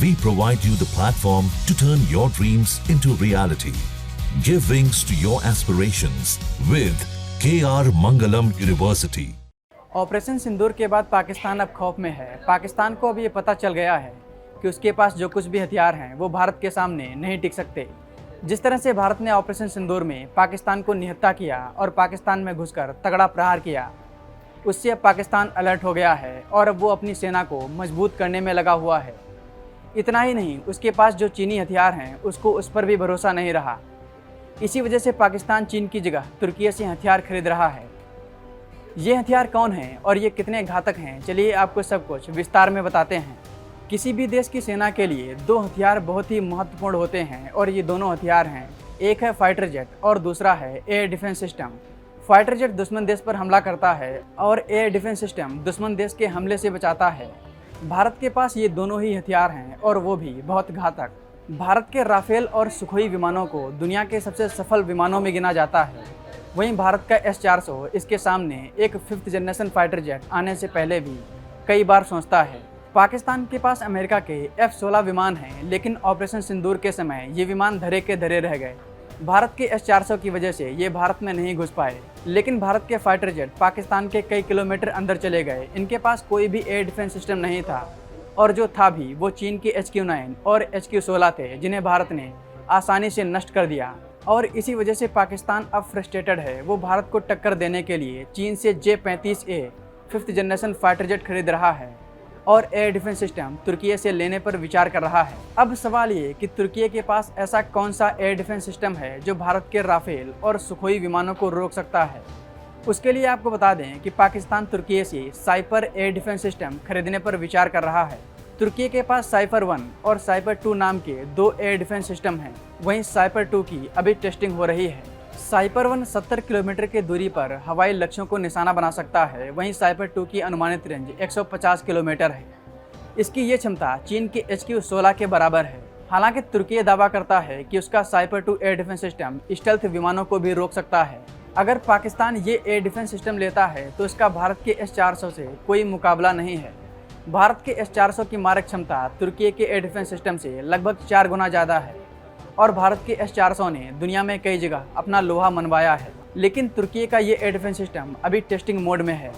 We provide you the platform to turn your dreams into reality. Give wings to your aspirations with KR Mangalam University. Operation Sindoor के बाद पाकिस्तान अब खौफ में है। पाकिस्तान को अब ये पता चल गया है कि उसके पास जो कुछ भी हथियार हैं वो भारत के सामने नहीं टिक सकते। जिस तरह से भारत ने ऑपरेशन सिंदूर में पाकिस्तान को निहत्था किया और पाकिस्तान में घुसकर तगड़ा प्रहार किया, उससे अब पाकिस्तान अलर्ट हो गया है और अब वो अपनी सेना को मजबूत करने में लगा हुआ है। इतना ही नहीं, उसके पास जो चीनी हथियार हैं उसको उस पर भी भरोसा नहीं रहा। इसी वजह से पाकिस्तान चीन की जगह तुर्की से हथियार खरीद रहा है। ये हथियार कौन हैं और ये कितने घातक हैं, चलिए आपको सब कुछ विस्तार में बताते हैं। किसी भी देश की सेना के लिए दो हथियार बहुत ही महत्वपूर्ण होते हैं और ये दोनों हथियार हैं, एक है फाइटर जेट और दूसरा है air defence system. Fighter jet दुश्मन देश पर हमला करता है और एयर डिफेंस सिस्टम दुश्मन देश के हमले से बचाता है। भारत के पास ये दोनों ही हथियार हैं और वो भी बहुत घातक। भारत के राफेल और सुखोई विमानों को दुनिया के सबसे सफल विमानों में गिना जाता है। वहीं भारत का S-400 इसके सामने एक 5th जनरेशन फाइटर जेट आने से पहले भी कई बार सोचता है। पाकिस्तान के पास अमेरिका के F-16 विमान हैं, लेकिन ऑपरेशन सिंदूर के समय ये विमान धरे के धरे रह गए। भारत के S-400 की वजह से ये भारत में नहीं घुस पाए, लेकिन भारत के फाइटर जेट पाकिस्तान के कई किलोमीटर अंदर चले गए। इनके पास कोई भी एयर डिफेंस सिस्टम नहीं था और जो था भी वो चीन के HQ-9 और HQ-16 थे, जिन्हें भारत ने आसानी से नष्ट कर दिया। और इसी वजह से पाकिस्तान अब फ्रस्ट्रेटेड है। वो भारत को टक्कर देने के लिए चीन से J-35A 5th generation fighter jet खरीद रहा है और एयर डिफेंस सिस्टम तुर्की से लेने पर विचार कर रहा है। अब सवाल ये कि तुर्की के पास ऐसा कौन सा एयर डिफेंस सिस्टम है जो भारत के राफेल और सुखोई विमानों को रोक सकता है। उसके लिए आपको बता दें कि पाकिस्तान तुर्की से साइपर एयर डिफेंस सिस्टम खरीदने पर विचार कर रहा है। तुर्की के पास साइपर 1 और साइपर 2 नाम के दो एयर डिफेंस सिस्टम हैं। वहीं साइपर 2 की अभी टेस्टिंग हो रही है। साइपर 1 70 किलोमीटर की दूरी पर हवाई लक्ष्यों को निशाना बना सकता है। वहीं साइपर 2 की अनुमानित रेंज 150 किलोमीटर है। इसकी ये क्षमता चीन के HQ-16 के बराबर है। हालांकि तुर्की दावा करता है कि उसका साइपर 2 एयर डिफेंस सिस्टम स्टेल्थ विमानों को भी रोक सकता है। अगर पाकिस्तान ये एयर डिफेंस सिस्टम लेता है तो इसका भारत के S-400 से कोई मुकाबला नहीं है। भारत के S-400 की मारक क्षमता तुर्की के एयर डिफेंस सिस्टम से लगभग 4 गुना ज़्यादा है और भारत के S-400 ने दुनिया में कई जगह अपना लोहा मनवाया है। लेकिन तुर्की का ये एयर डिफेंस सिस्टम अभी टेस्टिंग मोड में है।